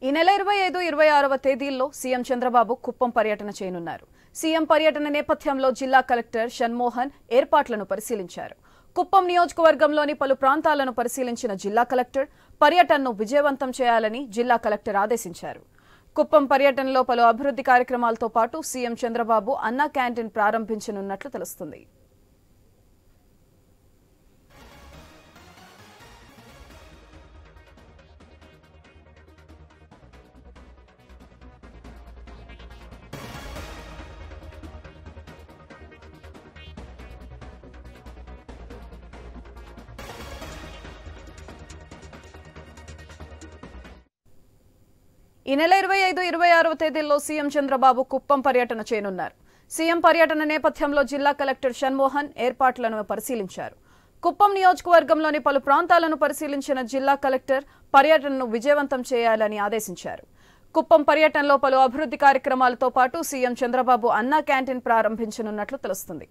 ఈ నెల 25, 26వ తేదీల్లో సీఎం చంద్రబాబు కుప్పం పర్యటన చేయనున్నారు. సీఎం పర్యటన నేపథ్యంలో జిల్లా కలెక్టర్ షణ్మోహన్ ఏర్పాట్లను పరిశీలించారు. కుప్పం నియోజకవర్గంలోని పలు ప్రాంతాలను పరిశీలించిన జిల్లా కలెక్టర్ పర్యటనను విజయవంతం చేయాలని జిల్లా కలెక్టర్ ఆదేశించారు. కుప్పం పర్యటనలో పలు అభివృద్ధి కార్యక్రమాలతో పాటు సీఎం చంద్రబాబు అన్నా క్యాంటీన్ ప్రారంభించనున్నట్లు తెలుస్తుంది. ఈ నెల 25, 26వ తేదీల్లో సీఎం చంద్రబాబు కుప్పం పర్యటన చేయనున్నారు. సీఎం పర్యటన నేపథ్యంలో జిల్లా కలెక్టర్ షణ్మోహన్ ఏర్పాట్లను పరిశీలించారు. కుప్పం నియోజకవర్గంలోని పలు ప్రాంతాలను పరిశీలించిన జిల్లా కలెక్టర్ పర్యటనను విజయవంతం చేయాలని ఆదేశించారు. కుప్పం పర్యటనలో పలు అభివృద్ధి కార్యక్రమాలతో పాటు సీఎం చంద్రబాబు అన్నా క్యాంటీన్ ప్రారంభించనున్నట్లు తెలుస్తుంది.